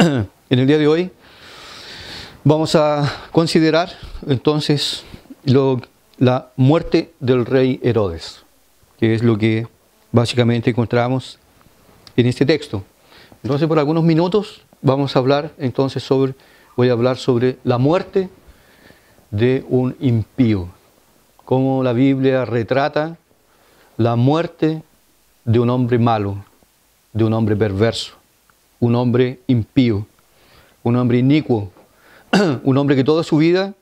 En el día de hoy vamos a considerar entonces la muerte del rey Herodes, que es lo que básicamente encontramos en este texto. Entonces, por algunos minutos vamos a hablar entonces voy a hablar sobre la muerte de un impío, cómo la Biblia retrata la muerte de un hombre malo, de un hombre perverso, un hombre impío, un hombre inicuo, un hombre que toda su vida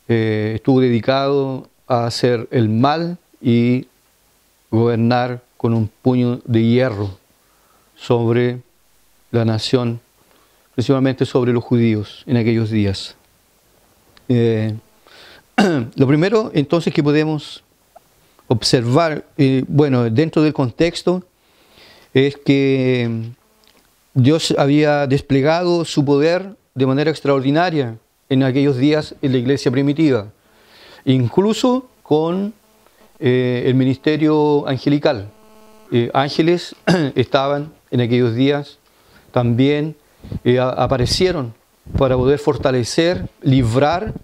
estuvo dedicado a hacer el mal y gobernar con un puño de hierro sobre la nación, principalmente sobre los judíos en aquellos días. Lo primero entonces que podemos observar, dentro del contexto, es que Dios había desplegado su poder de manera extraordinaria en aquellos días en la iglesia primitiva, incluso con el ministerio angelical. Ángeles estaban en aquellos días, también aparecieron para poder fortalecer, librar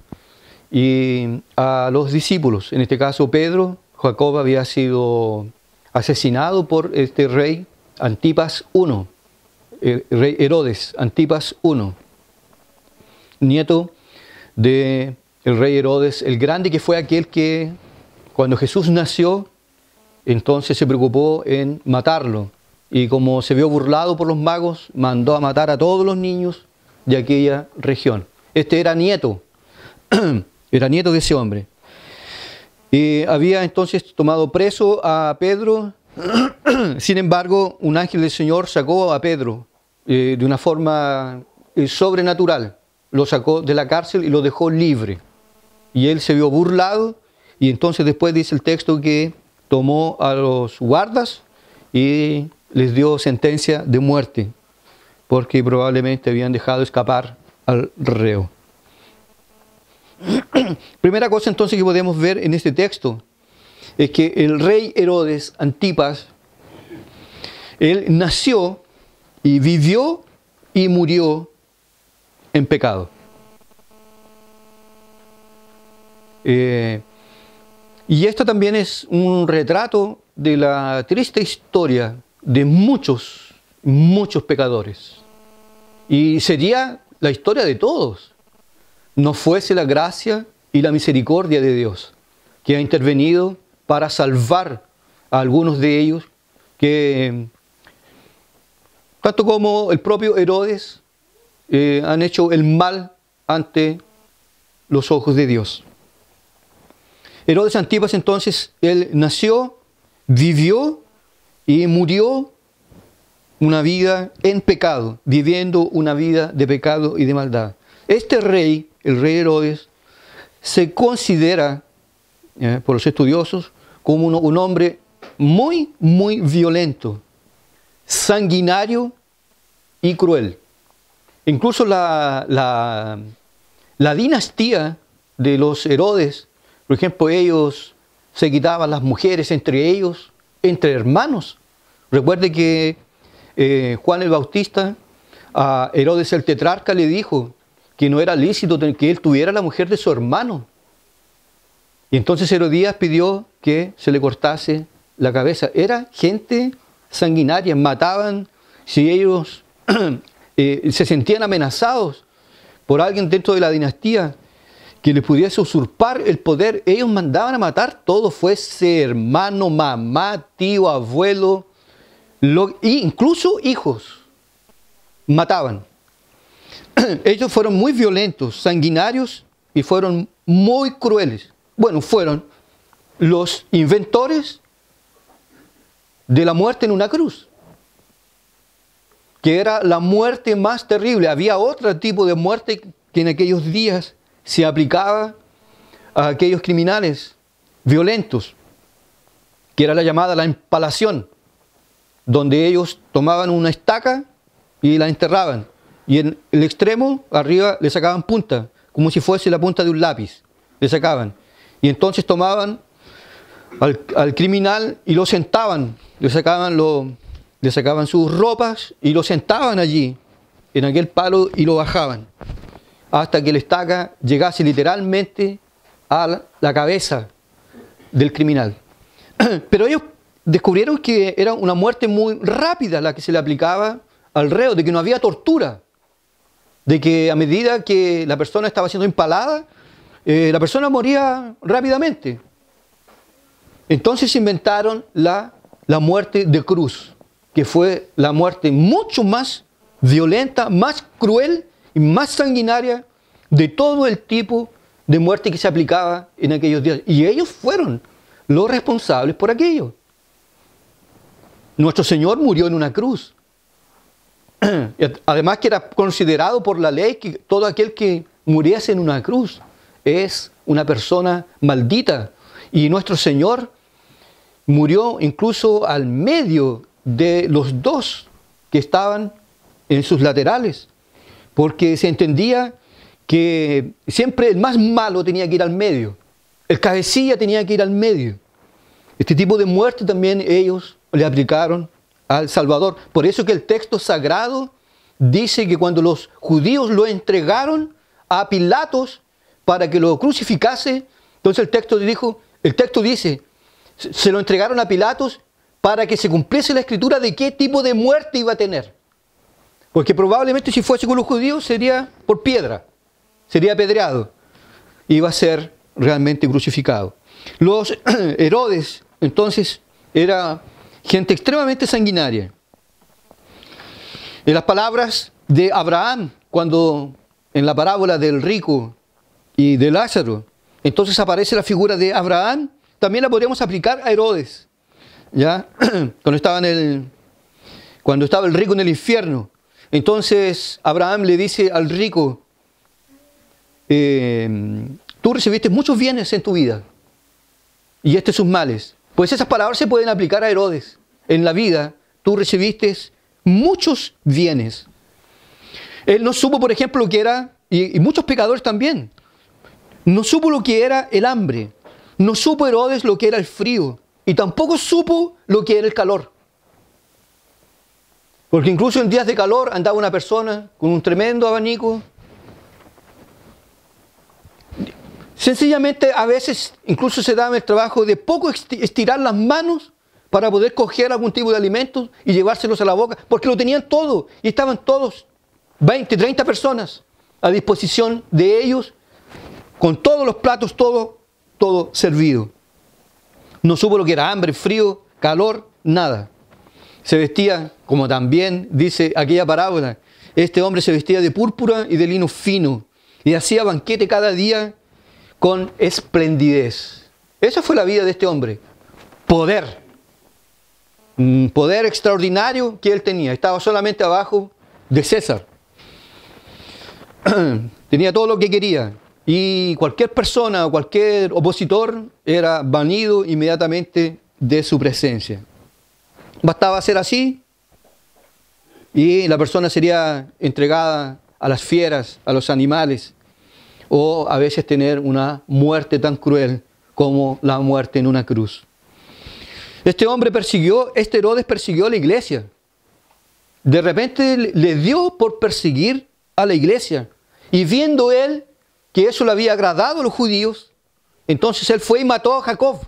a los discípulos. En este caso Pedro, Jacob había sido asesinado por este rey Antipas I, el rey Herodes, Antipas I, nieto del rey Herodes el Grande, que fue aquel que cuando Jesús nació, entonces se preocupó en matarlo. Y como se vio burlado por los magos, mandó a matar a todos los niños de aquella región. Este era nieto de ese hombre. Y había entonces tomado preso a Pedro. Sin embargo, un ángel del Señor sacó a Pedro de una forma sobrenatural. Lo sacó de la cárcel y lo dejó libre. Y él se vio burlado, y entonces después dice el texto que tomó a los guardas y les dio sentencia de muerte, porque probablemente habían dejado escapar al reo. Primera cosa entonces que podemos ver en este texto es que el rey Herodes Antipas, él nació y vivió y murió en pecado. Y esto también es un retrato de la triste historia de muchos pecadores. Y sería la historia de todos, no fuese la gracia y la misericordia de Dios, que ha intervenido para salvar a algunos de ellos, que tanto como el propio Herodes han hecho el mal ante los ojos de Dios. Herodes Antipas entonces, él nació, vivió y murió una vida en pecado, viviendo una vida de pecado y de maldad. Este rey, el rey Herodes, se considera por los estudiosos como un hombre muy violento, sanguinario y cruel. Incluso la dinastía de los Herodes, por ejemplo, ellos se quitaban las mujeres entre ellos, entre hermanos. Recuerde que Juan el Bautista a Herodes el tetrarca le dijo que no era lícito que él tuviera la mujer de su hermano. Y entonces Herodías pidió que se le cortase la cabeza. Era gente sanguinaria, mataban si ellos se sentían amenazados por alguien dentro de la dinastía que les pudiese usurpar el poder. Ellos mandaban a matar todo, fuese hermano, mamá, tío, abuelo, incluso hijos, mataban. Ellos fueron muy violentos, sanguinarios y fueron muy crueles. Bueno, fueron los inventores de la muerte en una cruz, que era la muerte más terrible. Había otro tipo de muerte que en aquellos días se aplicaba a aquellos criminales violentos, que era la llamada la empalación, donde ellos tomaban una estaca y la enterraban, y en el extremo arriba le sacaban punta, como si fuese la punta de un lápiz, le sacaban, y entonces tomaban al criminal y lo sentaban, le sacaban le sacaban sus ropas y lo sentaban allí, en aquel palo, y lo bajaban, hasta que la estaca llegase literalmente a la cabeza del criminal. Pero ellos descubrieron que era una muerte muy rápida la que se le aplicaba al reo, de que no había tortura, de que a medida que la persona estaba siendo empalada, la persona moría rápidamente. Entonces inventaron la muerte de cruz, que fue la muerte mucho más violenta, más cruel y más sanguinaria de todo el tipo de muerte que se aplicaba en aquellos días. Y ellos fueron los responsables por aquello. Nuestro Señor murió en una cruz. Además que era considerado por la ley que todo aquel que muriese en una cruz es una persona maldita. Y nuestro Señor murió incluso al medio de los dos que estaban en sus laterales, porque se entendía que siempre el más malo tenía que ir al medio, el cabecilla tenía que ir al medio. Este tipo de muerte también ellos le aplicaron al Salvador. Por eso que el texto sagrado dice que cuando los judíos lo entregaron a Pilatos para que lo crucificase, entonces el texto dice, se lo entregaron a Pilatos para que se cumpliese la escritura de qué tipo de muerte iba a tener. Porque probablemente si fuese con los judíos sería por piedra, sería apedreado, iba a ser realmente crucificado. Los Herodes, entonces, era gente extremadamente sanguinaria. En las palabras de Abraham, cuando en la parábola del rico y de Lázaro, entonces aparece la figura de Abraham, también la podríamos aplicar a Herodes. ¿Ya? Cuando estaba el rico en el infierno, entonces Abraham le dice al rico, tú recibiste muchos bienes en tu vida, y sus males. Pues esas palabras se pueden aplicar a Herodes. En la vida, tú recibiste muchos bienes. Él no supo, por ejemplo, lo que era, y muchos pecadores también, no supo lo que era el hambre. No supo Herodes lo que era el frío. Y tampoco supo lo que era el calor. Porque incluso en días de calor andaba una persona con un tremendo abanico. Sencillamente a veces incluso se daba el trabajo de poco estirar las manos para poder coger algún tipo de alimentos y llevárselos a la boca, porque lo tenían todo y estaban todos, 20, 30 personas a disposición de ellos, con todos los platos, todo servido. No supo lo que era hambre, frío, calor, nada. Se vestía, como también dice aquella parábola, este hombre se vestía de púrpura y de lino fino y hacía banquete cada día con esplendidez. Esa fue la vida de este hombre. Poder. Un poder extraordinario que él tenía. Estaba solamente abajo de César. Tenía todo lo que quería. Y cualquier persona o cualquier opositor era banido inmediatamente de su presencia. Bastaba ser así y la persona sería entregada a las fieras, a los animales, o a veces tener una muerte tan cruel como la muerte en una cruz. Este Herodes persiguió a la iglesia. De repente le dio por perseguir a la iglesia. Y viendo él que eso le había agradado a los judíos, entonces él fue y mató a Jacob.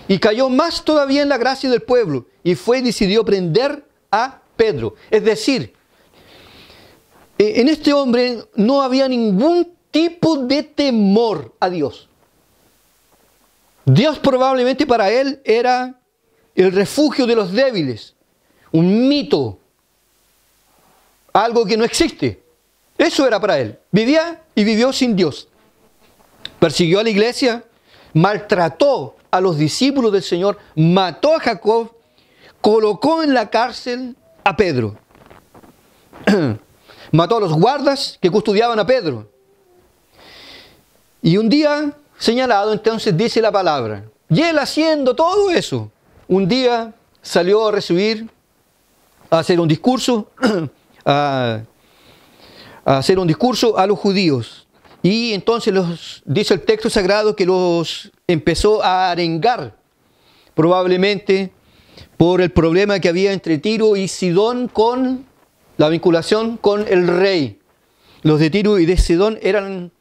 Y cayó más todavía en la gracia del pueblo. Y fue y decidió prender a Pedro. Es decir, en este hombre no había ningún tipo de temor a Dios. Dios probablemente para él era el refugio de los débiles, un mito, algo que no existe. Eso era para él. Vivía y vivió sin Dios. Persiguió a la iglesia, maltrató a los discípulos del Señor, mató a Jacob, colocó en la cárcel a Pedro. Mató a los guardas que custodiaban a Pedro. Y un día señalado, entonces dice la palabra, y él haciendo todo eso, un día salió a hacer un discurso, a los judíos. Y entonces dice el texto sagrado que los empezó a arengar, probablemente por el problema que había entre Tiro y Sidón con la vinculación con el rey. Los de Tiro y de Sidón eran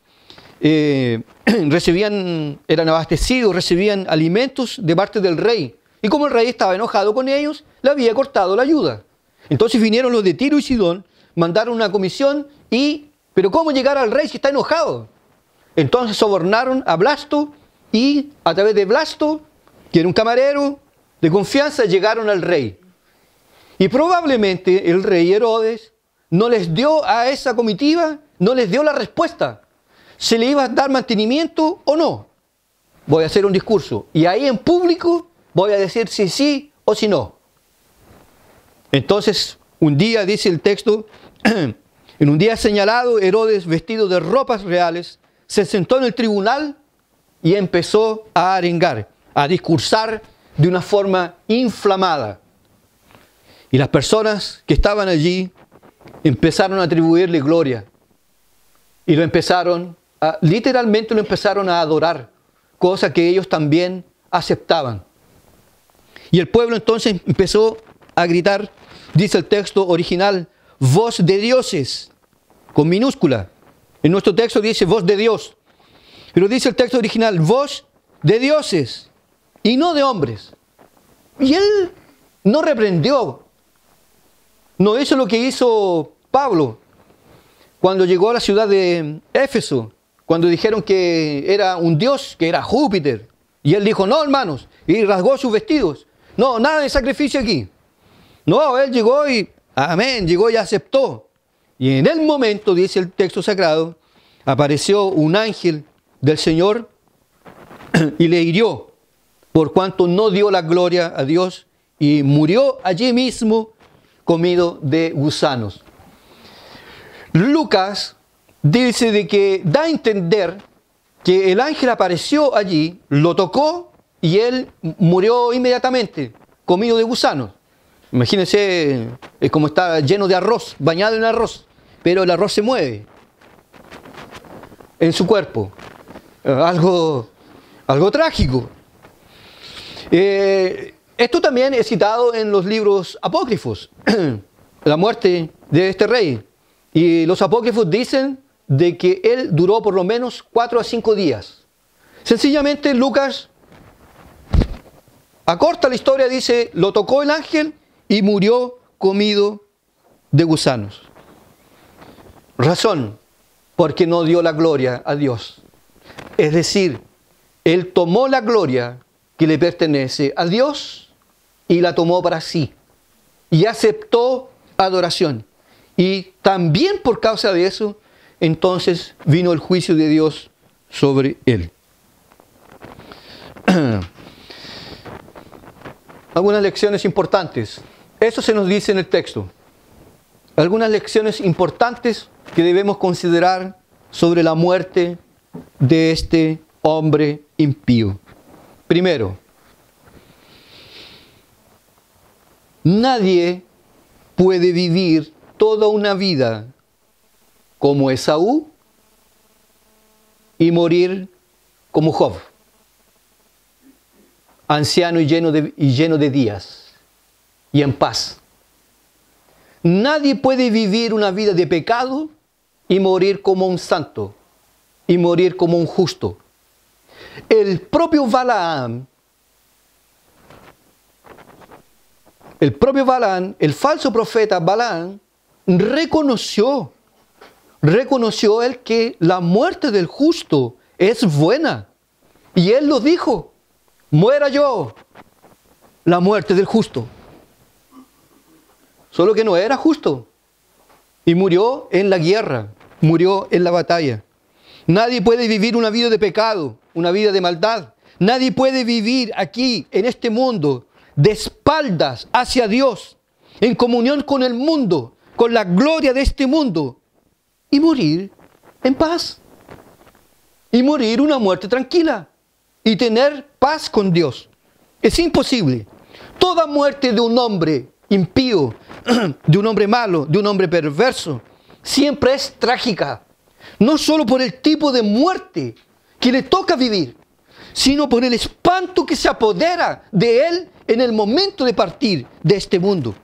abastecidos, recibían alimentos de parte del rey. Y como el rey estaba enojado con ellos, le había cortado la ayuda. Entonces vinieron los de Tiro y Sidón, mandaron una comisión pero ¿cómo llegar al rey si está enojado? Entonces sobornaron a Blasto y a través de Blasto, que era un camarero de confianza, llegaron al rey. Y probablemente el rey Herodes no les dio a esa comitiva, no les dio la respuesta. ¿Se le iba a dar mantenimiento o no? Voy a hacer un discurso y ahí en público voy a decir si sí o si no. Entonces, un día, dice el texto, en un día señalado, Herodes, vestido de ropas reales, se sentó en el tribunal y empezó a arengar, a discursar de una forma inflamada. Y las personas que estaban allí empezaron a atribuirle gloria. Y literalmente lo empezaron a adorar, cosa que ellos también aceptaban. Y el pueblo entonces empezó a gritar, dice el texto original, voz de dioses, con minúscula. En nuestro texto dice voz de Dios, pero dice el texto original, voz de dioses y no de hombres. Y él no reprendió, no hizo lo que hizo Pablo cuando llegó a la ciudad de Éfeso, cuando dijeron que era un dios, que era Júpiter. Y él dijo, no, hermanos, y rasgó sus vestidos. No, nada de sacrificio aquí. No, él llegó y, amén, llegó y aceptó. Y en el momento, dice el texto sagrado, apareció un ángel del Señor y le hirió, por cuanto no dio la gloria a Dios y murió allí mismo comido de gusanos. Lucas dice de que da a entender que el ángel apareció allí, lo tocó y él murió inmediatamente, comido de gusanos. Imagínense, es como está lleno de arroz, bañado en arroz, pero el arroz se mueve en su cuerpo. Algo trágico. Esto también es citado en los libros apócrifos, la muerte de este rey. Y los apócrifos dicen de que él duró por lo menos 4 a 5 días. Sencillamente Lucas acorta la historia, dice, lo tocó el ángel y murió comido de gusanos. Razón, porque no dio la gloria a Dios. Es decir, él tomó la gloria que le pertenece a Dios y la tomó para sí. Y aceptó adoración. Y también por causa de eso, entonces vino el juicio de Dios sobre él. Algunas lecciones importantes. Eso se nos dice en el texto. Algunas lecciones importantes que debemos considerar sobre la muerte de este hombre impío. Primero, nadie puede vivir toda una vida como Esaú y morir como Job, anciano y lleno de días y en paz. Nadie puede vivir una vida de pecado y morir como un santo y morir como un justo. El propio Balaam, el falso profeta Balaam, reconoció él que la muerte del justo es buena. Y él lo dijo, muera yo la muerte del justo. Solo que no era justo. Y murió en la guerra, murió en la batalla. Nadie puede vivir una vida de pecado, una vida de maldad. Nadie puede vivir aquí, en este mundo, de espaldas hacia Dios, en comunión con el mundo, con la gloria de este mundo, y morir en paz. Y morir una muerte tranquila. Y tener paz con Dios. Es imposible. Toda muerte de un hombre impío, de un hombre malo, de un hombre perverso, siempre es trágica. No solo por el tipo de muerte que le toca vivir, sino por el espanto que se apodera de él en el momento de partir de este mundo.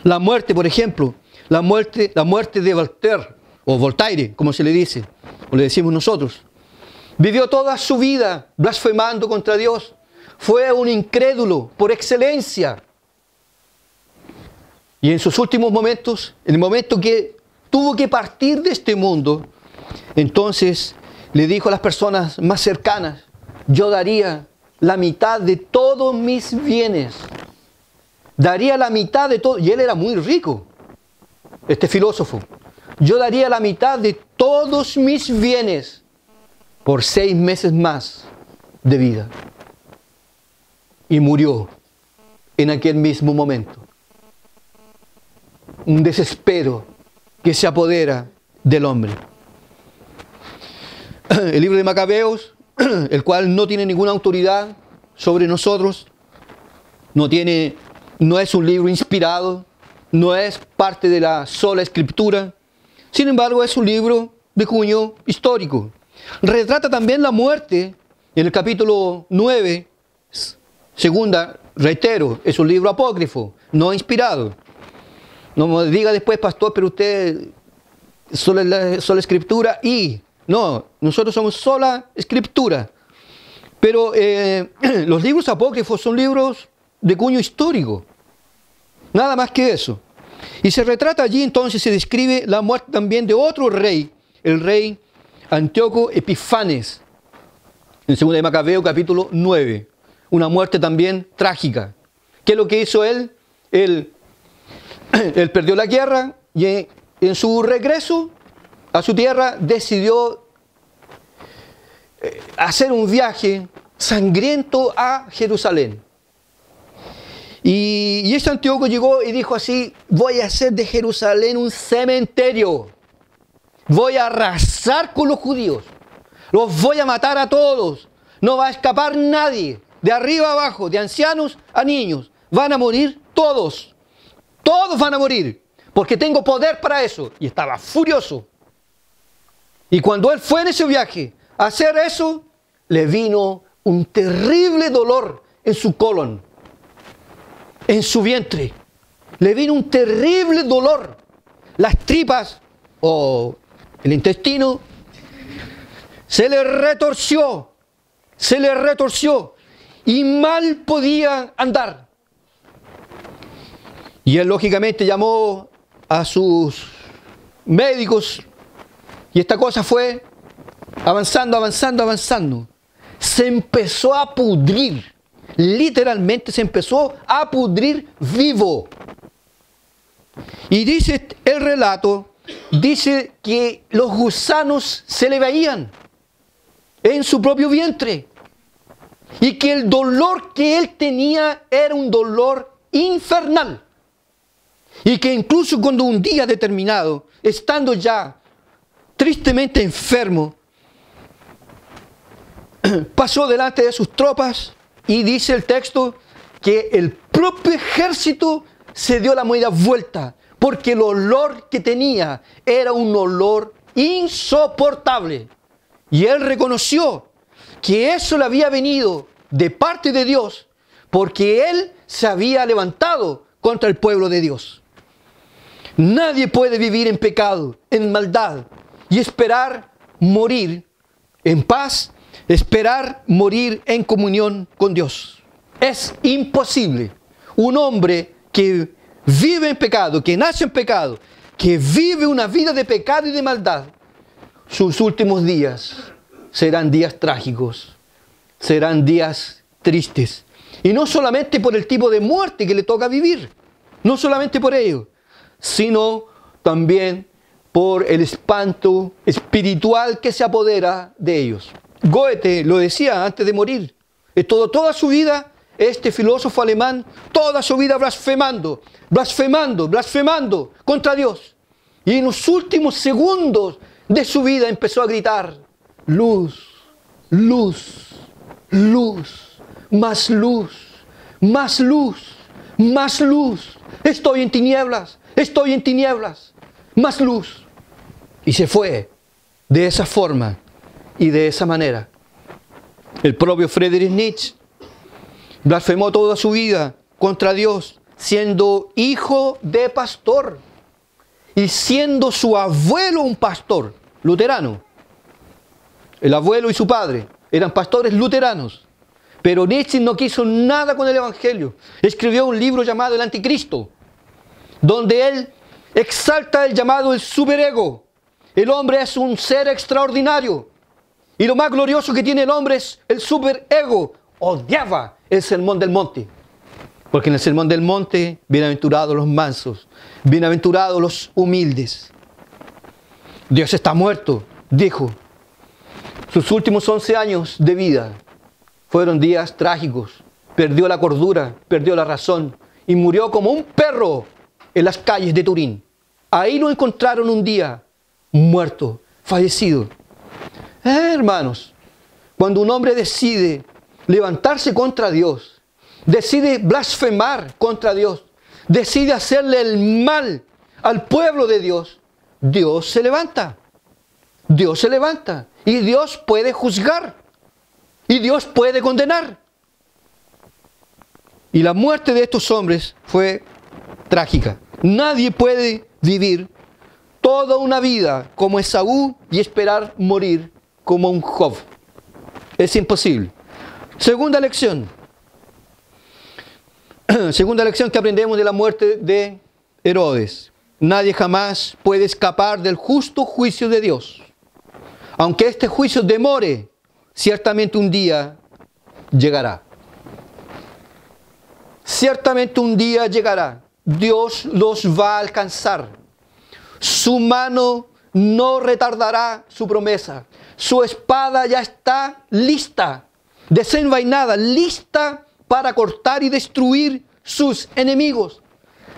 La muerte, por ejemplo, la muerte de Voltaire, como se le dice, o le decimos nosotros. Vivió toda su vida blasfemando contra Dios. Fue un incrédulo por excelencia. Y en sus últimos momentos, en el momento que tuvo que partir de este mundo, entonces le dijo a las personas más cercanas: yo daría la mitad de todos mis bienes. Daría la mitad de todo. Y él era muy rico, este filósofo. Yo daría la mitad de todos mis bienes por 6 meses más de vida. Y murió en aquel mismo momento. Un desespero que se apodera del hombre. El libro de Macabeos, el cual no tiene ninguna autoridad sobre nosotros, no es un libro inspirado, no es parte de la sola escritura, sin embargo es un libro de cuño histórico. Retrata también la muerte en el capítulo 9, segunda, reitero, es un libro apócrifo, no inspirado. No me diga después, pastor, pero usted sola escritura y... No, nosotros somos sola escritura. Pero los libros apócrifos son libros de cuño histórico. Nada más que eso. Y se retrata allí, entonces se describe la muerte también de otro rey, el rey Antíoco Epifanes, en 2 de Macabeo capítulo 9. Una muerte también trágica. ¿Qué es lo que hizo él? Él perdió la guerra y en su regreso a su tierra decidió hacer un viaje sangriento a Jerusalén. Y este Antíoco llegó y dijo así: voy a hacer de Jerusalén un cementerio. Voy a arrasar con los judíos. Los voy a matar a todos. No va a escapar nadie. De arriba a abajo, de ancianos a niños. Van a morir todos. Todos van a morir. Porque tengo poder para eso. Y estaba furioso. Y cuando él fue en ese viaje a hacer eso, le vino un terrible dolor en su colon, en su vientre. Le vino un terrible dolor. Las tripas o el intestino se le retorció y mal podía andar. Y él lógicamente llamó a sus médicos. Y esta cosa fue avanzando. Se empezó a pudrir. Literalmente se empezó a pudrir vivo. Y dice el relato, dice que los gusanos se le veían en su propio vientre. Y que el dolor que él tenía era un dolor infernal. Y que incluso cuando un día determinado, estando ya tristemente enfermo, pasó delante de sus tropas y dice el texto que el propio ejército se dio la media vuelta porque el olor que tenía era un olor insoportable. Y él reconoció que eso le había venido de parte de Dios porque él se había levantado contra el pueblo de Dios. Nadie puede vivir en pecado, en maldad, y esperar morir en paz, esperar morir en comunión con Dios. Es imposible. Un hombre que vive en pecado, que nace en pecado, que vive una vida de pecado y de maldad, sus últimos días serán días trágicos, serán días tristes. Y no solamente por el tipo de muerte que le toca vivir, no solamente por ello, sino también por el espanto espiritual que se apodera de ellos. Goethe lo decía antes de morir. Toda su vida, este filósofo alemán, toda su vida blasfemando contra Dios. Y en los últimos segundos de su vida empezó a gritar: luz, luz, luz, más luz, más luz, más luz. Estoy en tinieblas, más luz. Y se fue de esa forma y de esa manera. El propio Friedrich Nietzsche Blasfemó toda su vida contra Dios, siendo hijo de pastor y siendo su abuelo un pastor luterano. El abuelo y su padre eran pastores luteranos. Pero Nietzsche no quiso nada con el Evangelio. Escribió un libro llamado El Anticristo, donde él exalta el llamado el superego. El hombre es un ser extraordinario. Y lo más glorioso que tiene el hombre es el superego. Odiaba el Sermón del Monte. Porque en el Sermón del Monte, bienaventurados los mansos, bienaventurados los humildes. Dios está muerto, dijo. Sus últimos 11 años de vida fueron días trágicos. Perdió la cordura, perdió la razón y murió como un perro en las calles de Turín. Ahí lo encontraron un día, muerto, fallecido. Hermanos, cuando un hombre decide levantarse contra Dios, decide blasfemar contra Dios, decide hacerle el mal al pueblo de Dios, Dios se levanta. Dios se levanta y Dios puede juzgar y Dios puede condenar. Y la muerte de estos hombres fue trágica. Nadie puede vivir toda una vida como Esaú y esperar morir como un Job. Es imposible. Segunda lección. Segunda lección que aprendemos de la muerte de Herodes. Nadie jamás puede escapar del justo juicio de Dios. Aunque este juicio demore, ciertamente un día llegará. Ciertamente un día llegará. Dios los va a alcanzar. Su mano no retardará su promesa. Su espada ya está lista, desenvainada, lista para cortar y destruir sus enemigos.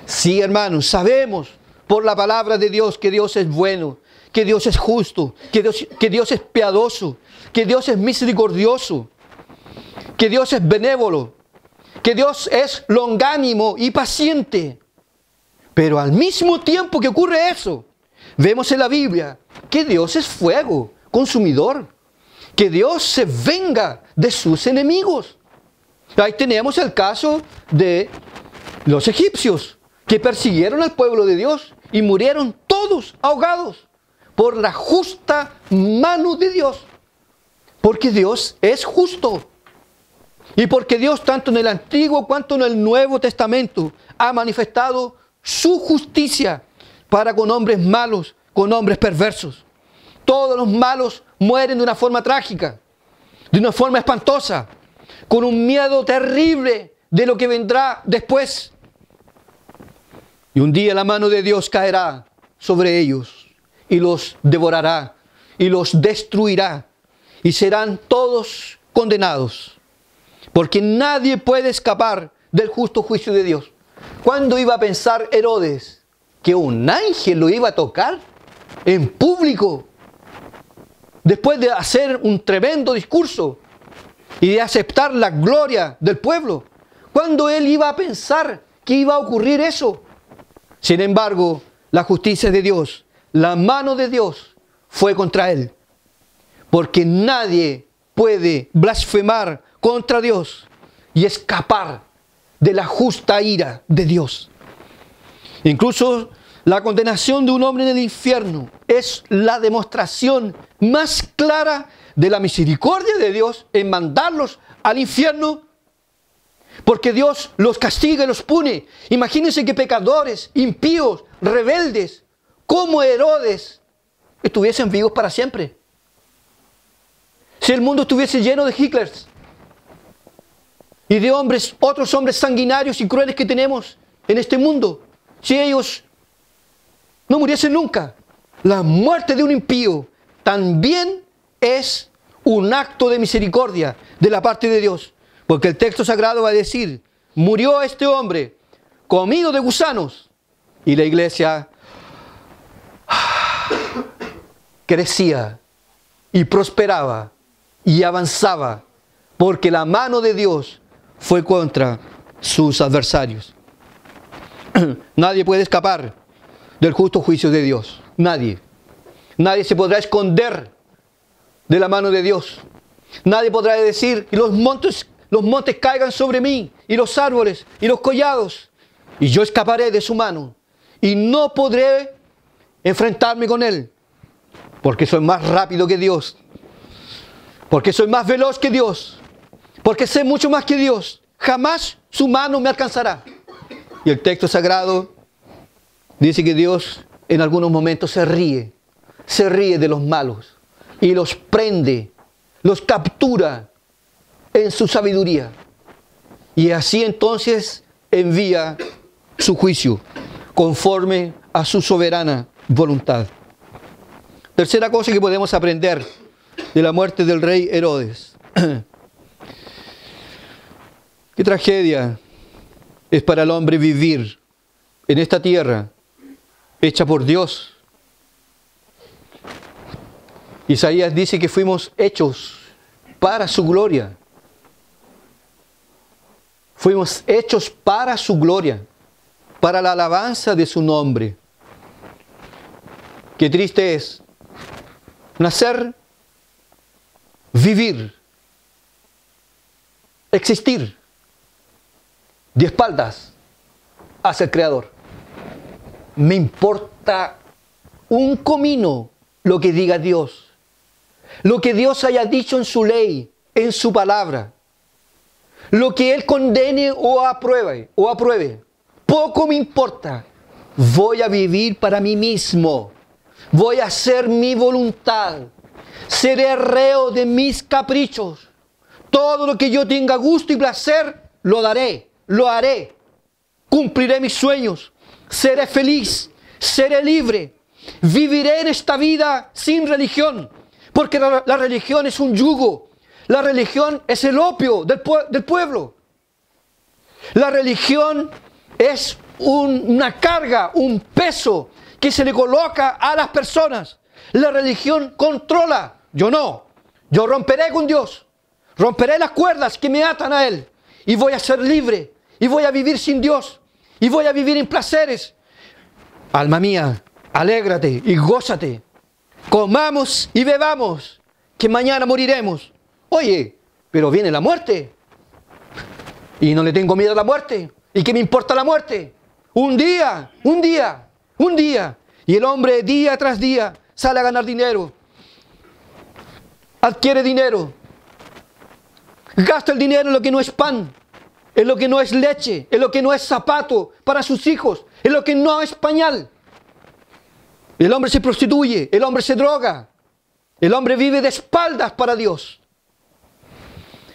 Sí, hermanos, sabemos por la palabra de Dios que Dios es bueno, que Dios es justo, que Dios es piadoso, que Dios es misericordioso, que Dios es benévolo, que Dios es longánimo y paciente. Pero al mismo tiempo que ocurre eso, vemos en la Biblia que Dios es fuego consumidor, que Dios se venga de sus enemigos. Ahí tenemos el caso de los egipcios que persiguieron al pueblo de Dios y murieron todos ahogados por la justa mano de Dios. Porque Dios es justo. Y porque Dios, tanto en el Antiguo cuanto en el Nuevo Testamento, ha manifestado su justicia para con hombres malos, con hombres perversos. Todos los malos mueren de una forma trágica, de una forma espantosa, con un miedo terrible de lo que vendrá después. Y un día la mano de Dios caerá sobre ellos y los devorará y los destruirá y serán todos condenados, porque nadie puede escapar del justo juicio de Dios. ¿Cuándo iba a pensar Herodes que un ángel lo iba a tocar en público después de hacer un tremendo discurso y de aceptar la gloria del pueblo? ¿Cuándo él iba a pensar que iba a ocurrir eso? Sin embargo, la justicia de Dios, la mano de Dios fue contra él, porque nadie puede blasfemar contra Dios y escapar de la justa ira de Dios. Incluso la condenación de un hombre en el infierno es la demostración más clara de la misericordia de Dios en mandarlos al infierno, porque Dios los castiga y los pune. Imagínense que pecadores, impíos, rebeldes, como Herodes, estuviesen vivos para siempre. Si el mundo estuviese lleno de Hitlers y de hombres, otros hombres sanguinarios y crueles que tenemos en este mundo, si ellos no muriesen nunca, la muerte de un impío también es un acto de misericordia de la parte de Dios. Porque el texto sagrado va a decir, murió este hombre comido de gusanos. Y la iglesia crecía y prosperaba y avanzaba, porque la mano de Dios fue contra sus adversarios. Nadie puede escapar del justo juicio de Dios. Nadie. Nadie se podrá esconder de la mano de Dios. Nadie podrá decir, y los montes los montes caigan sobre mí, y los árboles, y los collados, y yo escaparé de su mano, y no podré enfrentarme con él, porque soy más rápido que Dios, porque soy más veloz que Dios, porque sé mucho más que Dios. Jamás su mano me alcanzará. Y el texto sagrado dice que Dios en algunos momentos se ríe de los malos y los prende, los captura en su sabiduría. Y así entonces envía su juicio conforme a su soberana voluntad. Tercera cosa que podemos aprender de la muerte del rey Herodes. Qué tragedia es para el hombre vivir en esta tierra hecha por Dios. Isaías dice que fuimos hechos para su gloria. Fuimos hechos para su gloria, para la alabanza de su nombre. Qué triste es nacer, vivir, existir de espaldas hacia el Creador. Me importa un comino lo que diga Dios, lo que Dios haya dicho en su ley, en su palabra, lo que Él condene o apruebe. Poco me importa. Voy a vivir para mí mismo. Voy a hacer mi voluntad. Seré reo de mis caprichos. Todo lo que yo tenga gusto y placer, lo daré, lo haré. Cumpliré mis sueños. Seré feliz. Seré libre. Viviré en esta vida sin religión. Porque la religión es un yugo. La religión es el opio del pueblo. La religión es una carga, un peso que se le coloca a las personas. La religión controla. Yo no. Yo romperé con Dios. Romperé las cuerdas que me atan a Él. Y voy a ser libre. Y voy a vivir sin Dios. Y voy a vivir en placeres. Alma mía, alégrate y gózate. Comamos y bebamos, que mañana moriremos. Oye, pero viene la muerte. Y no le tengo miedo a la muerte. ¿Y qué me importa la muerte? Un día. Y el hombre día tras día sale a ganar dinero. Adquiere dinero. Gasta el dinero en lo que no es pan, en lo que no es leche, en lo que no es zapato para sus hijos, en lo que no es pañal. El hombre se prostituye, el hombre se droga, el hombre vive de espaldas para Dios.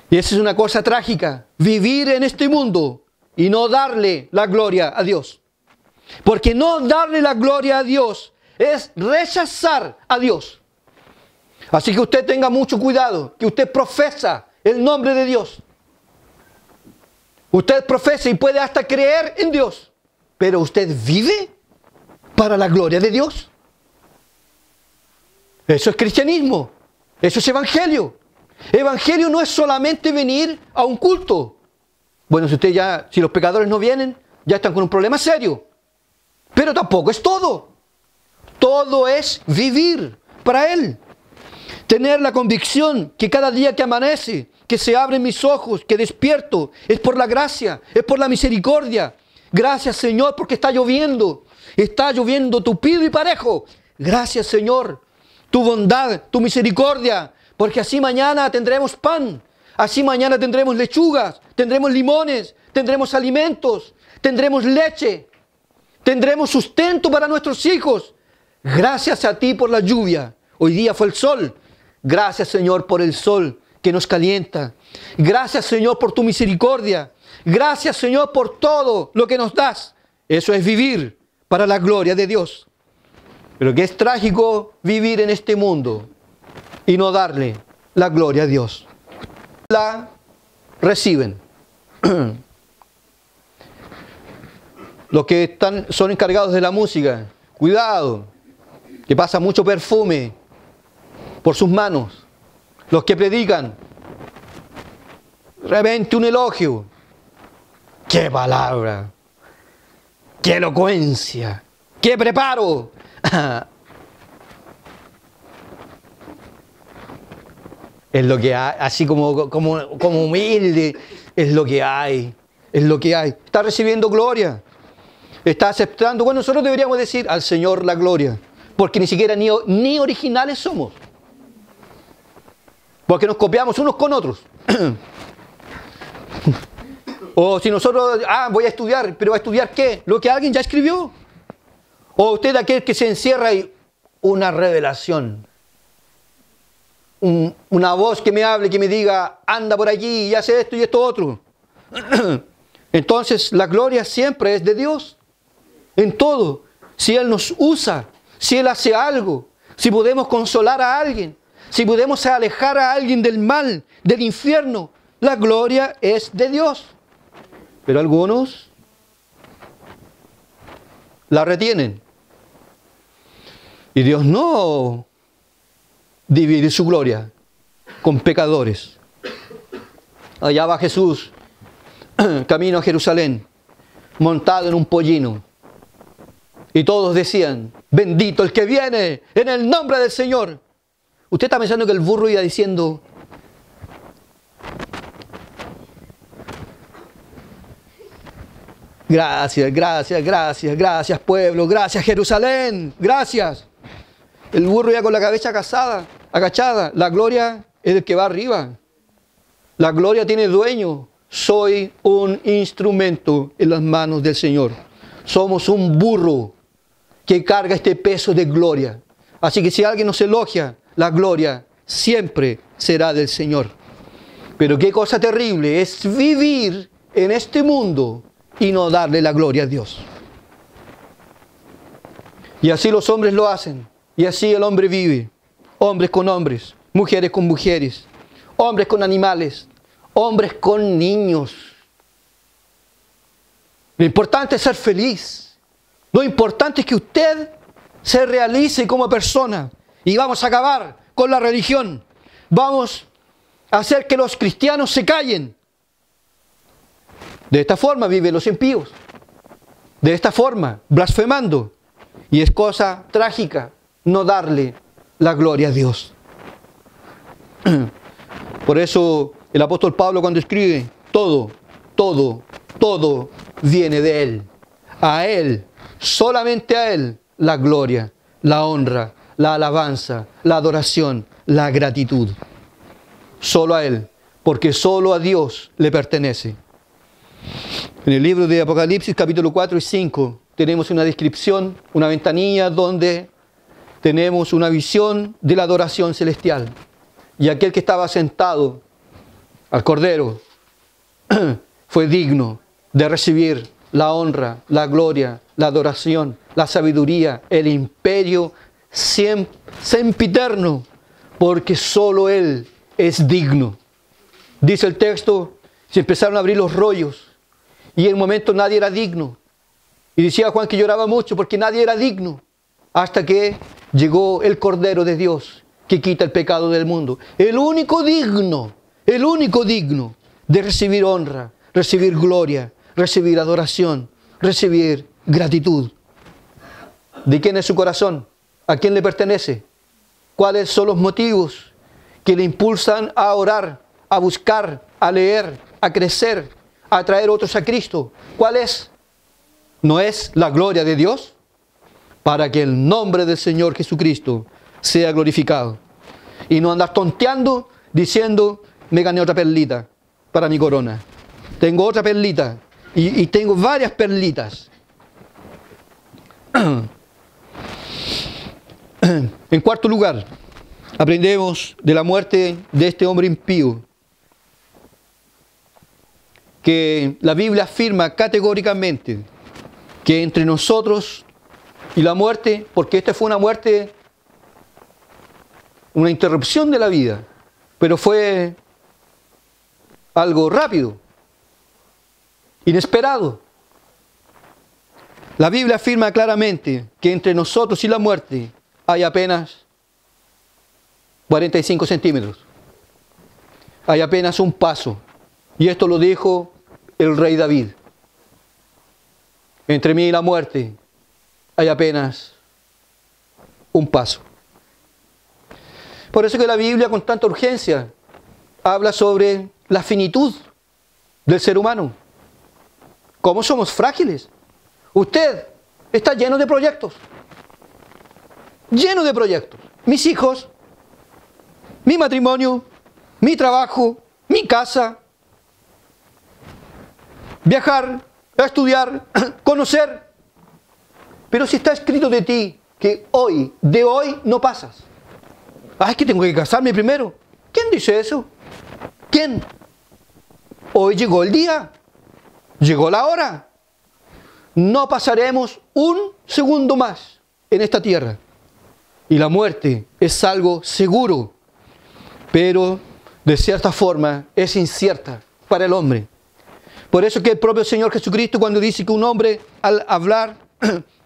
Y esa es una cosa trágica, vivir en este mundo y no darle la gloria a Dios. Porque no darle la gloria a Dios es rechazar a Dios. Así que usted tenga mucho cuidado, que usted profesa el nombre de Dios. Usted profesa y puede hasta creer en Dios, pero usted vive para la gloria de Dios. Eso es cristianismo, eso es evangelio. Evangelio no es solamente venir a un culto. Bueno, si los pecadores no vienen, ya están con un problema serio. Pero tampoco es todo. Todo es vivir para Él. Tener la convicción que cada día que amanece, que se abren mis ojos, que despierto, es por la gracia, es por la misericordia. Gracias, Señor, porque está lloviendo tupido y parejo. Gracias, Señor, tu bondad, tu misericordia, porque así mañana tendremos pan, así mañana tendremos lechugas, tendremos limones, tendremos alimentos, tendremos leche, tendremos sustento para nuestros hijos. Gracias a ti por la lluvia. Hoy día fue el sol. Gracias, Señor, por el sol que nos calienta. Gracias, Señor, por tu misericordia. Gracias, Señor, por todo lo que nos das. Eso es vivir para la gloria de Dios. Pero que es trágico vivir en este mundo y no darle la gloria a Dios. La reciben. Los que son encargados de la música, cuidado, que pasa mucho perfume por sus manos. Los que predican, de repente un elogio. ¡Qué palabra! ¡Qué elocuencia! ¡Qué preparo! Es lo que hay, así como humilde, es lo que hay, es lo que hay. Está recibiendo gloria, está aceptando. Bueno, nosotros deberíamos decir al Señor la gloria, porque ni siquiera ni originales somos. Porque nos copiamos unos con otros. O si nosotros, voy a estudiar, pero ¿a estudiar qué? Lo que alguien ya escribió. O usted aquel que se encierra y una revelación. Una voz que me hable, que me diga, anda por allí y hace esto y esto otro. Entonces la gloria siempre es de Dios. En todo. Si Él nos usa, si Él hace algo, si podemos consolar a alguien, si podemos alejar a alguien del mal, del infierno, la gloria es de Dios. Pero algunos la retienen. Y Dios no divide su gloria con pecadores. Allá va Jesús, camino a Jerusalén, montado en un pollino. Y todos decían, bendito el que viene en el nombre del Señor. Usted está pensando que el burro iba diciendo, gracias, gracias, gracias, gracias pueblo, gracias Jerusalén, gracias. El burro ya con la cabeza agachada. La gloria es el que va arriba. La gloria tiene dueño. Soy un instrumento en las manos del Señor. Somos un burro que carga este peso de gloria. Así que si alguien nos elogia, la gloria siempre será del Señor. Pero qué cosa terrible es vivir en este mundo y no darle la gloria a Dios. Y así los hombres lo hacen. Y así el hombre vive. Hombres con hombres, mujeres con mujeres, hombres con animales, hombres con niños. Lo importante es ser feliz. Lo importante es que usted se realice como persona. Y vamos a acabar con la religión. Vamos a hacer que los cristianos se callen. De esta forma viven los impíos. De esta forma, blasfemando. Y es cosa trágica no darle la gloria a Dios. Por eso el apóstol Pablo cuando escribe, todo viene de Él. A Él, solamente a Él, la gloria, la honra, la alabanza, la adoración, la gratitud. Solo a Él, porque solo a Dios le pertenece. En el libro de Apocalipsis, capítulo 4 y 5, tenemos una descripción, una ventanilla donde tenemos una visión de la adoración celestial. Y aquel que estaba sentado al Cordero fue digno de recibir la honra, la gloria, la adoración, la sabiduría, el imperio sempiterno, porque solo Él es digno. Dice el texto, se empezaron a abrir los rollos y en un momento nadie era digno. Y decía Juan que lloraba mucho porque nadie era digno, hasta que llegó el Cordero de Dios que quita el pecado del mundo. El único digno de recibir honra, recibir gloria, recibir adoración, recibir gratitud. ¿De quién es su corazón? ¿A quién le pertenece? ¿Cuáles son los motivos que le impulsan a orar, a buscar, a leer, a crecer, a traer otros a Cristo? ¿Cuál es? ¿No es la gloria de Dios? Para que el nombre del Señor Jesucristo sea glorificado. Y no andar tonteando diciendo, me gané otra perlita para mi corona. Tengo otra perlita y tengo varias perlitas. En cuarto lugar, aprendemos de la muerte de este hombre impío que la Biblia afirma categóricamente que entre nosotros y la muerte, porque esta fue una muerte, una interrupción de la vida, pero fue algo rápido, inesperado. La Biblia afirma claramente que entre nosotros y la muerte hay apenas 45 centímetros. Hay apenas un paso. Y esto lo dijo el rey David. Entre mí y la muerte hay apenas un paso. Por eso que la Biblia con tanta urgencia habla sobre la finitud del ser humano. Cómo somos frágiles. Usted está lleno de proyectos. Lleno de proyectos. Mis hijos, mi matrimonio, mi trabajo, mi casa, viajar, estudiar, conocer. Pero si está escrito de ti que hoy, de hoy, no pasas. Ah, es que tengo que casarme primero. ¿Quién dice eso? ¿Quién? Hoy llegó el día. Llegó la hora. No pasaremos un segundo más en esta tierra. Y la muerte es algo seguro, pero de cierta forma es incierta para el hombre. Por eso que el propio Señor Jesucristo, cuando dice que un hombre, al hablar,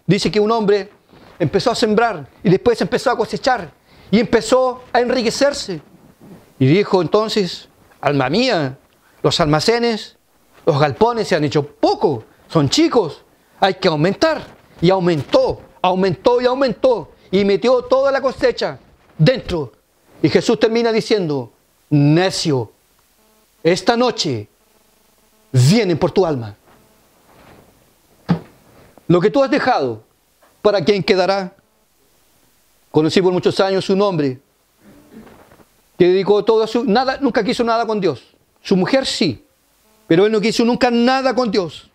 dice que un hombre empezó a sembrar y después empezó a cosechar y empezó a enriquecerse. Y dijo entonces, alma mía, los almacenes, los galpones se han hecho poco, son chicos, hay que aumentar. Y aumentó, aumentó y aumentó. Y metió toda la cosecha dentro. Y Jesús termina diciendo, necio, esta noche vienen por tu alma. Lo que tú has dejado, ¿para quién quedará? Conocí por muchos años un hombre que dedicó toda su... nada, nunca quiso nada con Dios. Su mujer sí, pero él no quiso nunca nada con Dios.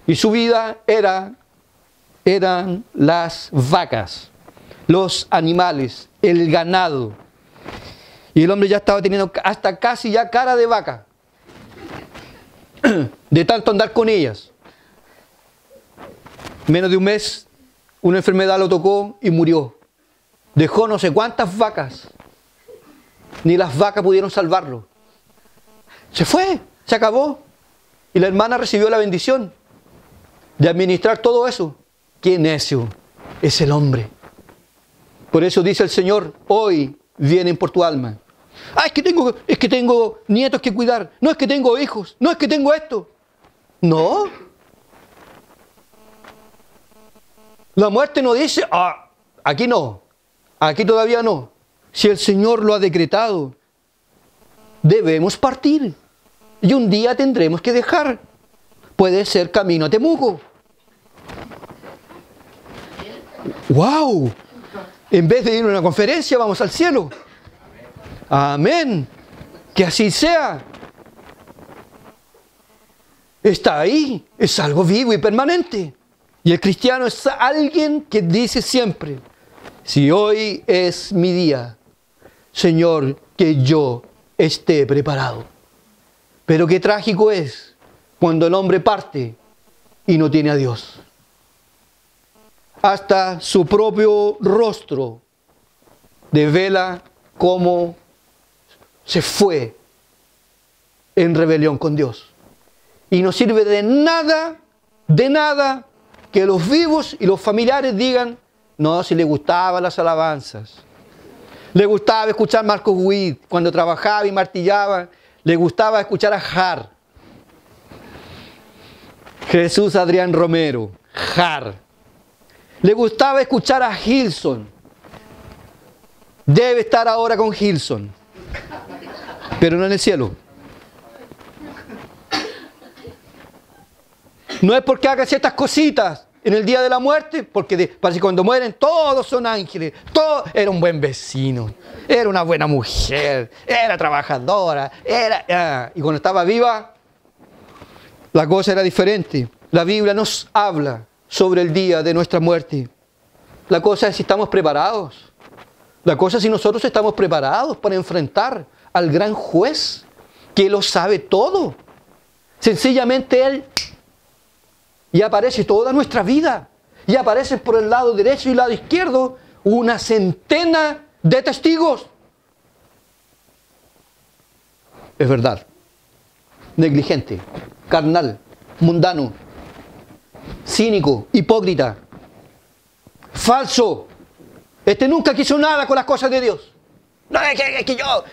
Y su vida eran las vacas, los animales, el ganado. Y el hombre ya estaba teniendo hasta casi ya cara de vaca, de tanto andar con ellas. Menos de un mes, una enfermedad lo tocó y murió. Dejó no sé cuántas vacas. Ni las vacas pudieron salvarlo. Se fue, se acabó. Y la hermana recibió la bendición de administrar todo eso. ¡Qué necio es el hombre! Por eso dice el Señor, hoy vienen por tu alma. Ah, es que tengo nietos que cuidar. No es que tengo hijos. No es que tengo esto. No. La muerte no dice, ah, aquí no. Aquí todavía no. Si el Señor lo ha decretado, debemos partir. Y un día tendremos que dejar. Puede ser camino a Temuco. ¡Wow! En vez de ir a una conferencia, vamos al cielo. Amén. Que así sea. Está ahí. Es algo vivo y permanente. Y el cristiano es alguien que dice siempre, si hoy es mi día, Señor, que yo esté preparado. Pero qué trágico es cuando el hombre parte y no tiene a Dios. Hasta su propio rostro devela cómo se fue en rebelión con Dios. Y no sirve de nada que los vivos y los familiares digan, no, si le gustaban las alabanzas. Le gustaba escuchar Marcos Witt cuando trabajaba y martillaba. Le gustaba escuchar a Har. Jesús Adrián Romero, Har. Le gustaba escuchar a Gilson. Debe estar ahora con Gilson, pero no en el cielo. No es porque haga ciertas cositas en el día de la muerte, porque parece que cuando mueren todos son ángeles, todo era un buen vecino, era una buena mujer, era trabajadora, y cuando estaba viva, la cosa era diferente. La Biblia nos habla sobre el día de nuestra muerte. La cosa es si estamos preparados. La cosa es si nosotros estamos preparados para enfrentar al gran juez, que lo sabe todo. Sencillamente Él, y aparece toda nuestra vida, y aparece por el lado derecho y el lado izquierdo una centena de testigos. Es verdad, negligente, carnal, mundano, cínico, hipócrita, falso. Este nunca quiso nada con las cosas de Dios. No, es que yo...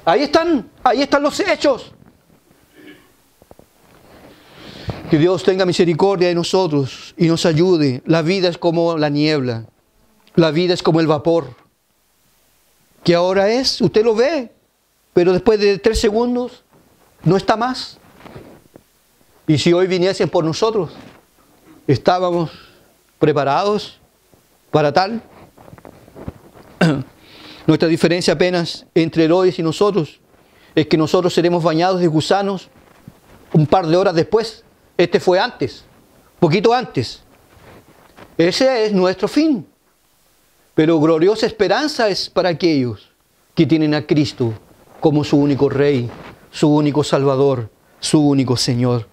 Ahí están los hechos. Que Dios tenga misericordia de nosotros y nos ayude. La vida es como la niebla. La vida es como el vapor. Que ahora es, usted lo ve. pero después de 3 segundos no está más. Y si hoy viniesen por nosotros, ¿estábamos preparados para tal? Nuestra diferencia apenas entre Herodes y nosotros es que nosotros seremos bañados de gusanos un par de horas después. Este fue antes, poquito antes. Ese es nuestro fin. Pero gloriosa esperanza es para aquellos que tienen a Cristo como su único Rey, su único Salvador, su único Señor.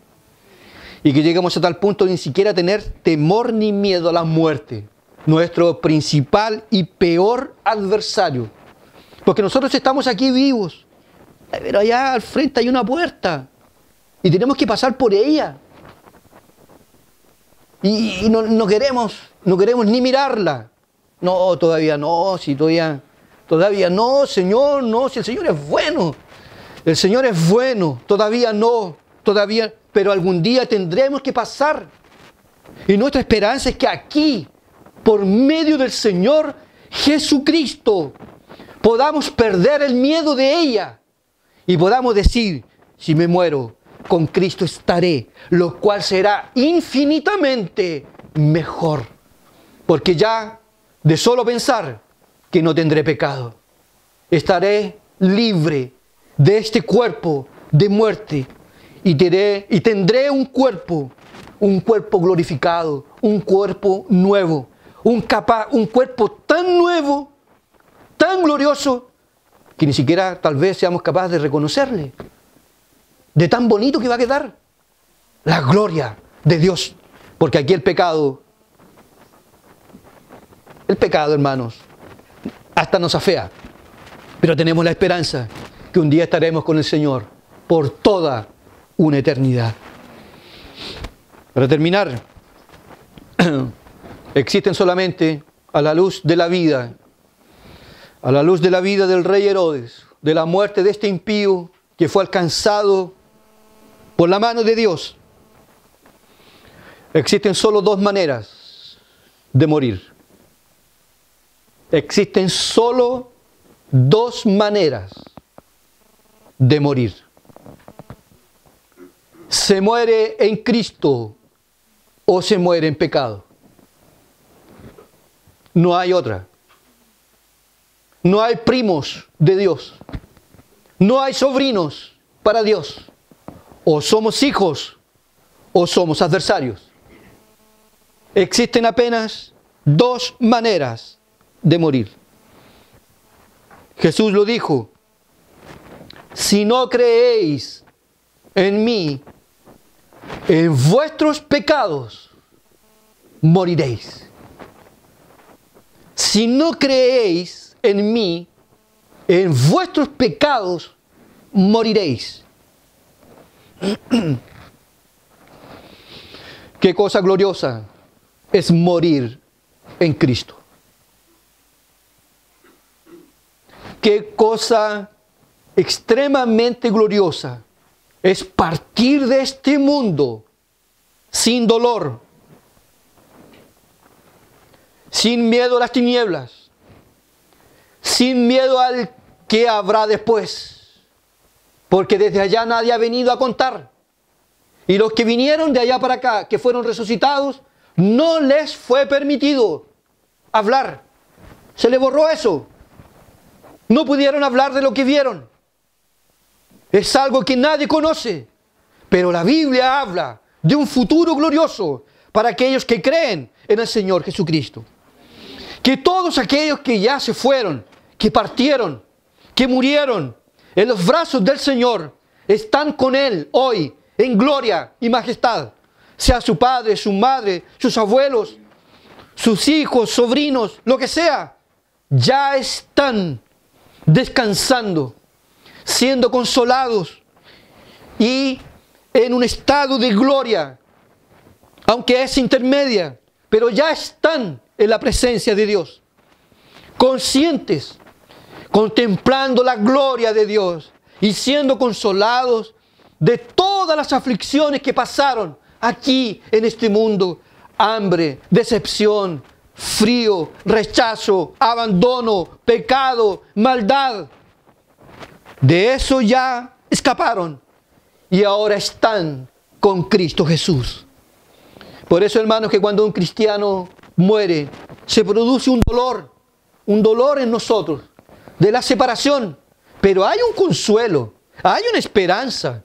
Y que lleguemos a tal punto de ni siquiera tener temor ni miedo a la muerte, nuestro principal y peor adversario. Porque nosotros estamos aquí vivos, pero allá al frente hay una puerta y tenemos que pasar por ella. Y no queremos ni mirarla. No, todavía no, si todavía no, Señor, no, si el Señor es bueno. El Señor es bueno, todavía no, pero algún día tendremos que pasar. Y nuestra esperanza es que aquí, por medio del Señor Jesucristo, podamos perder el miedo de ella y podamos decir, si me muero, con Cristo estaré, lo cual será infinitamente mejor. Porque ya de solo pensar que no tendré pecado, estaré libre de este cuerpo de muerte y tendré un cuerpo glorificado, un cuerpo nuevo, un cuerpo tan nuevo, tan glorioso, que ni siquiera tal vez seamos capaces de reconocerle, de tan bonito que va a quedar la gloria de Dios. Porque aquí el pecado, hermanos, hasta nos afea, pero tenemos la esperanza que un día estaremos con el Señor por toda una eternidad. Para terminar, existen solamente a la luz de la vida del rey Herodes, de la muerte de este impío que fue alcanzado por la mano de Dios. Existen solo 2 maneras de morir. Existen solo 2 maneras de morir. Se muere en Cristo o se muere en pecado. No hay otra. No hay primos de Dios. No hay sobrinos para Dios. O somos hijos o somos adversarios. Existen apenas 2 maneras de morir. Jesús lo dijo: si no creéis en mí, en vuestros pecados moriréis. Si no creéis en mí, en vuestros pecados moriréis. Qué cosa gloriosa es morir en Cristo. Qué cosa extremadamente gloriosa es partir de este mundo sin dolor, sin miedo a las tinieblas, sin miedo al que habrá después, porque desde allá nadie ha venido a contar. Y los que vinieron de allá para acá, que fueron resucitados, no les fue permitido hablar. Se les borró eso. No pudieron hablar de lo que vieron. Es algo que nadie conoce. Pero la Biblia habla de un futuro glorioso para aquellos que creen en el Señor Jesucristo. Que todos aquellos que ya se fueron, que partieron, que murieron en los brazos del Señor, están con Él hoy en gloria y majestad. Sea su padre, su madre, sus abuelos, sus hijos, sobrinos, lo que sea, ya están descansando, siendo consolados y en un estado de gloria, aunque es intermedia, pero ya están en la presencia de Dios, conscientes, contemplando la gloria de Dios y siendo consolados de todas las aflicciones que pasaron aquí en este mundo: hambre, decepción, frío, rechazo, abandono, pecado, maldad. De eso ya escaparon y ahora están con Cristo Jesús. Por eso, hermanos, que cuando un cristiano muere, se produce un dolor en nosotros, de la separación. Pero hay un consuelo, hay una esperanza,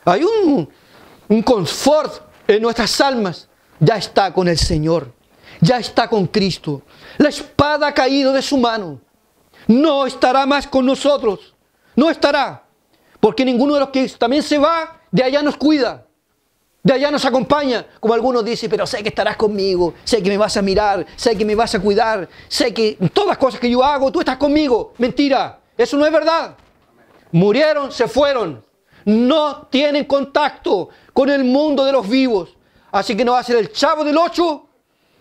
hay un confort en nuestras almas. Ya está con el Señor, ya está con Cristo. La espada ha caído de su mano. No estará más con nosotros, no estará. Porque ninguno de los que también se va, de allá nos cuida. De allá nos acompaña, como algunos dicen, pero sé que estarás conmigo, sé que me vas a mirar, sé que me vas a cuidar, sé que en todas las cosas que yo hago, tú estás conmigo. Mentira, eso no es verdad. Murieron, se fueron. No tienen contacto con el mundo de los vivos. Así que no va a ser el Chavo del 8,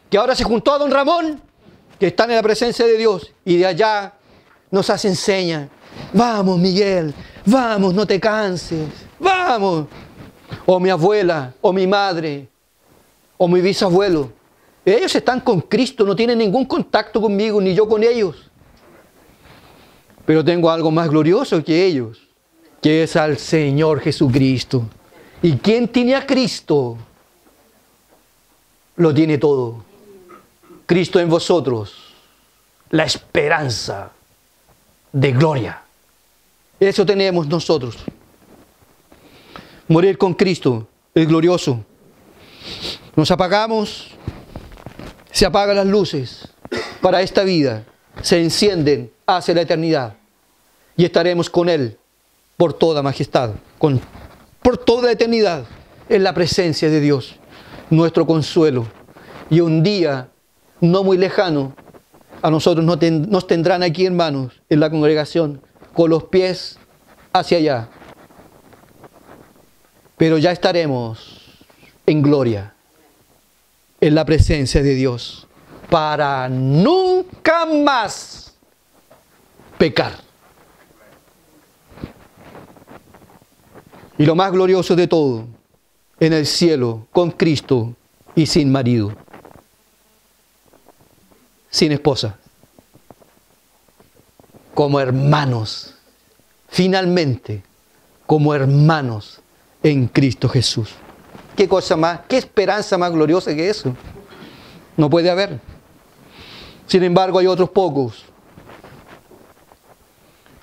que ahora se juntó a don Ramón, que están en la presencia de Dios, y de allá nos hacen señas. Vamos, Miguel, vamos, no te canses, vamos. O mi abuela, o mi madre, o mi bisabuelo. Ellos están con Cristo, no tienen ningún contacto conmigo, ni yo con ellos. Pero tengo algo más glorioso que ellos, que es al Señor Jesucristo. ¿Y quien tiene a Cristo? Lo tiene todo. Cristo en vosotros, la esperanza de gloria. Eso tenemos nosotros. Morir con Cristo es glorioso. Nos apagamos, se apagan las luces para esta vida, se encienden hacia la eternidad y estaremos con Él por toda majestad, por toda la eternidad en la presencia de Dios, nuestro consuelo. Y un día no muy lejano, a nosotros nos tendrán aquí, hermanos, en la congregación, con los pies hacia allá. Pero ya estaremos en gloria, en la presencia de Dios, para nunca más pecar. Y lo más glorioso de todo, en el cielo, con Cristo y sin marido, sin esposa, como hermanos, finalmente, como hermanos en Cristo Jesús. ¿Qué cosa más, qué esperanza más gloriosa que eso? No puede haber. Sin embargo, hay otros pocos,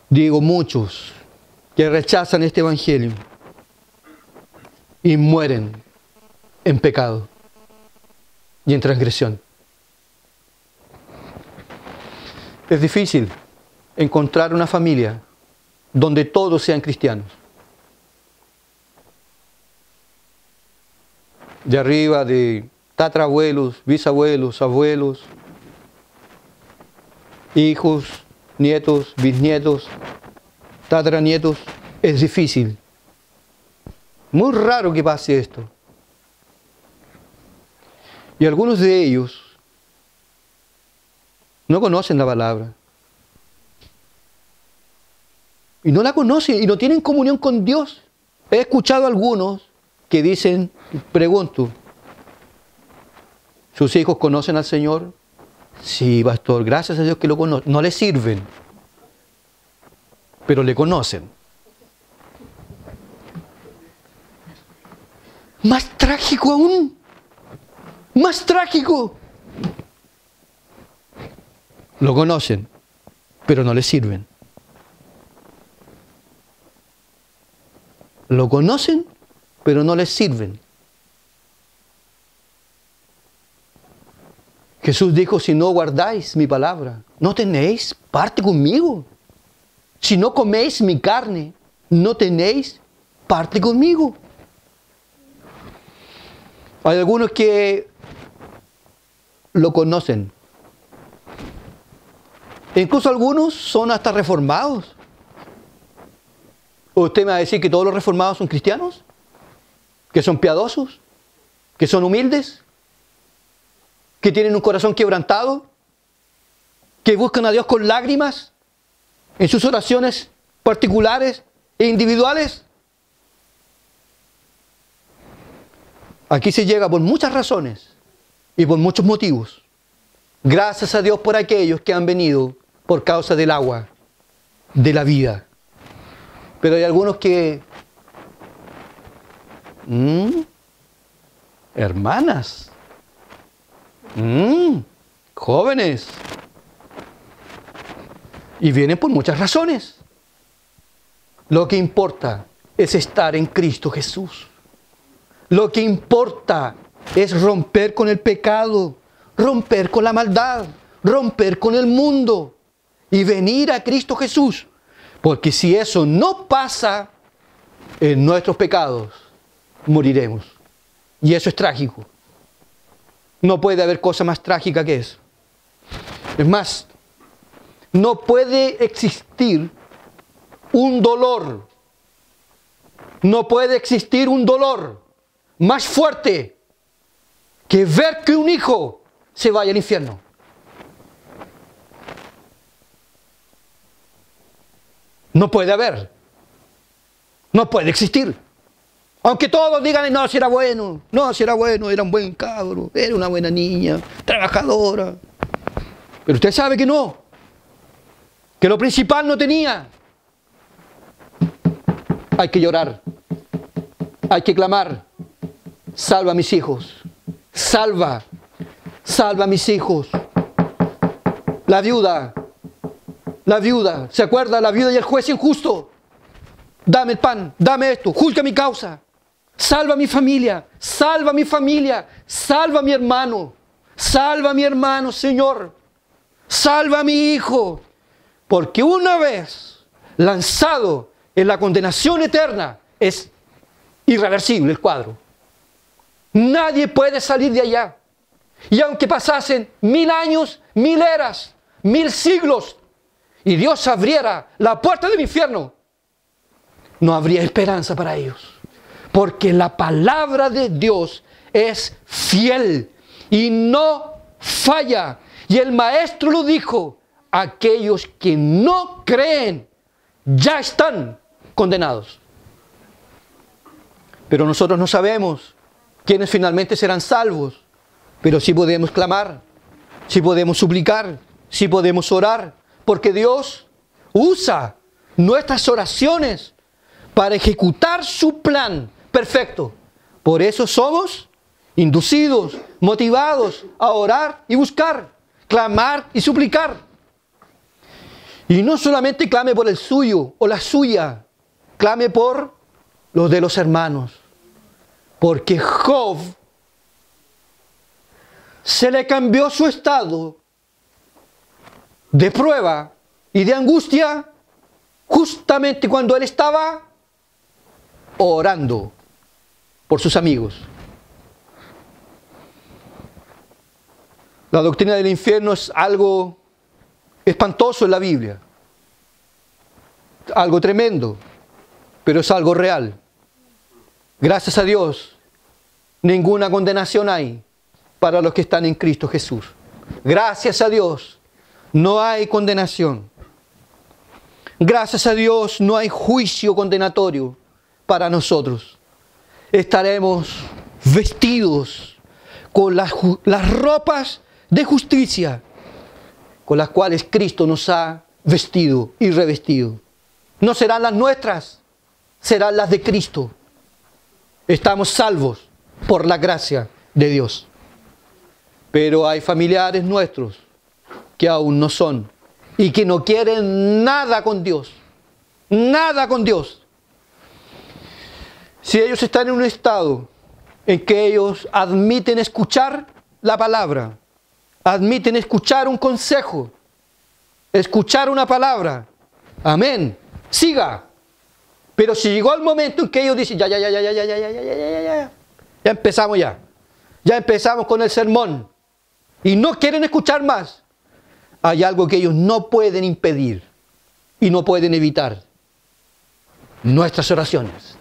digo muchos, que rechazan este evangelio y mueren en pecado y en transgresión. Es difícil encontrar una familia donde todos sean cristianos. De arriba de tatarabuelos, bisabuelos, abuelos, hijos, nietos, bisnietos, tataranietos, es difícil. Muy raro que pase esto. Y algunos de ellos no conocen la palabra. Y no la conocen y no tienen comunión con Dios. He escuchado a algunos que dicen, pregunto, ¿sus hijos conocen al Señor? Sí, pastor, gracias a Dios que lo conocen. No le sirven, pero le conocen. Más trágico aún. Más trágico. Lo conocen, pero no le sirven. Lo conocen, pero no les sirven. Jesús dijo, si no guardáis mi palabra, no tenéis parte conmigo. Si no coméis mi carne, no tenéis parte conmigo. Hay algunos que lo conocen. E incluso algunos son hasta reformados. ¿Usted me va a decir que todos los reformados son cristianos? ¿Que son piadosos? ¿Que son humildes? ¿Que tienen un corazón quebrantado? ¿Que buscan a Dios con lágrimas en sus oraciones particulares e individuales? Aquí se llega por muchas razones y por muchos motivos. Gracias a Dios por aquellos que han venido por causa del agua de la vida. Pero hay algunos que... hermanas. Jóvenes. Y vienen por muchas razones. Lo que importa es estar en Cristo Jesús. Lo que importa es romper con el pecado, romper con la maldad, romper con el mundo y venir a Cristo Jesús. Porque si eso no pasa en nuestros pecados, moriremos. Y eso es trágico. No puede haber cosa más trágica que eso. Es más, no puede existir un dolor. No puede existir un dolor más fuerte que ver que un hijo se vaya al infierno. No puede haber. No puede existir. Aunque todos digan, no, si era bueno, no, si era bueno, era un buen cabro, era una buena niña, trabajadora. Pero usted sabe que no. Que lo principal no tenía. Hay que llorar. Hay que clamar. Salva a mis hijos. Salva. Salva a mis hijos. La viuda. La viuda. ¿Se acuerda? La viuda y el juez injusto. Dame el pan. Dame esto. Juzga mi causa. Salva a mi familia. Salva a mi familia. Salva a mi hermano. Salva a mi hermano, Señor. Salva a mi hijo. Porque una vez lanzado en la condenación eterna, es irreversible el cuadro. Nadie puede salir de allá. Y aunque pasasen 1000 años, 1000 eras, 1000 siglos, y Dios abriera la puerta del infierno, no habría esperanza para ellos. Porque la palabra de Dios es fiel y no falla. Y el Maestro lo dijo, aquellos que no creen ya están condenados. Pero nosotros no sabemos quiénes finalmente serán salvos. Pero sí podemos clamar, sí podemos suplicar, sí podemos orar. Porque Dios usa nuestras oraciones para ejecutar su plan perfecto. Por eso somos inducidos, motivados a orar y buscar, clamar y suplicar. Y no solamente clame por el suyo o la suya, clame por los de los hermanos. Porque Job se le cambió su estado de prueba y de angustia justamente cuando él estaba orando por sus amigos. La doctrina del infierno es algo espantoso en la Biblia, algo tremendo, pero es algo real. Gracias a Dios, ninguna condenación hay para los que están en Cristo Jesús. Gracias a Dios, no hay condenación. Gracias a Dios, no hay juicio condenatorio para nosotros. Estaremos vestidos con las ropas de justicia con las cuales Cristo nos ha vestido y revestido. No serán las nuestras, serán las de Cristo. Estamos salvos por la gracia de Dios. Pero hay familiares nuestros que aún no son y que no quieren nada con Dios. Nada con Dios. Si ellos están en un estado en que ellos admiten escuchar la palabra, admiten escuchar un consejo, escuchar una palabra, amén, siga. Pero si llegó el momento en que ellos dicen, ya empezamos ya empezamos con el sermón y no quieren escuchar más, hay algo que ellos no pueden impedir y no pueden evitar: nuestras oraciones.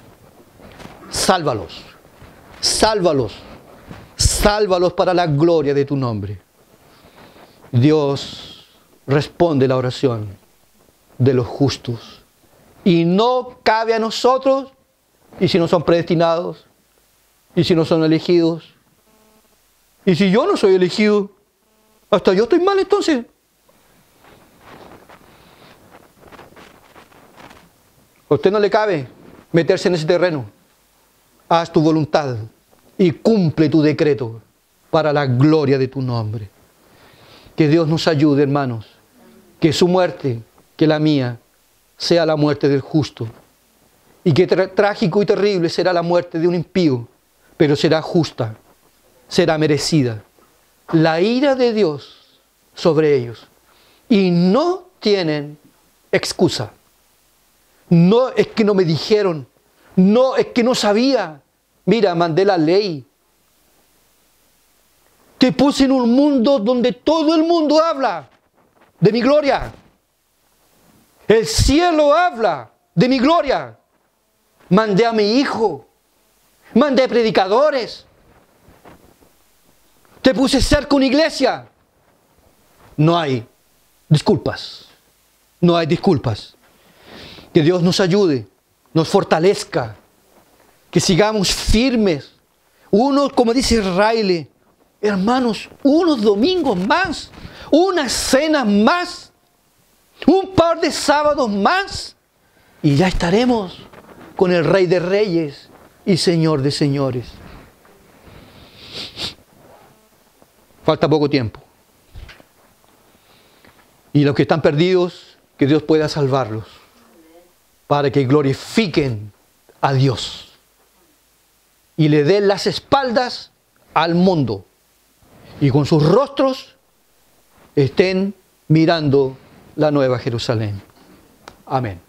Sálvalos, sálvalos, sálvalos para la gloria de tu nombre. Dios responde la oración de los justos. Y no cabe a nosotros, y si no son predestinados, y si no son elegidos, y si yo no soy elegido, hasta yo estoy mal entonces. A usted no le cabe meterse en ese terreno. Haz tu voluntad y cumple tu decreto para la gloria de tu nombre. Que Dios nos ayude, hermanos. Que su muerte, que la mía, sea la muerte del justo. Y que trágico y terrible será la muerte de un impío, pero será justa, será merecida. La ira de Dios sobre ellos. Y no tienen excusa. No es que no me dijeron, no es que no sabía. Mira, mandé la ley. Te puse en un mundo donde todo el mundo habla de mi gloria. El cielo habla de mi gloria. Mandé a mi hijo. Mandé predicadores. Te puse cerca una iglesia. No hay disculpas. No hay disculpas. Que Dios nos ayude, nos fortalezca. Que sigamos firmes. Uno, como dice Israel, hermanos, unos domingos más, unas cenas más, un par de sábados más, y ya estaremos con el Rey de Reyes y Señor de Señores. Falta poco tiempo. Y los que están perdidos, que Dios pueda salvarlos, para que glorifiquen a Dios y le den las espaldas al mundo y con sus rostros estén mirando la Nueva Jerusalén. Amén.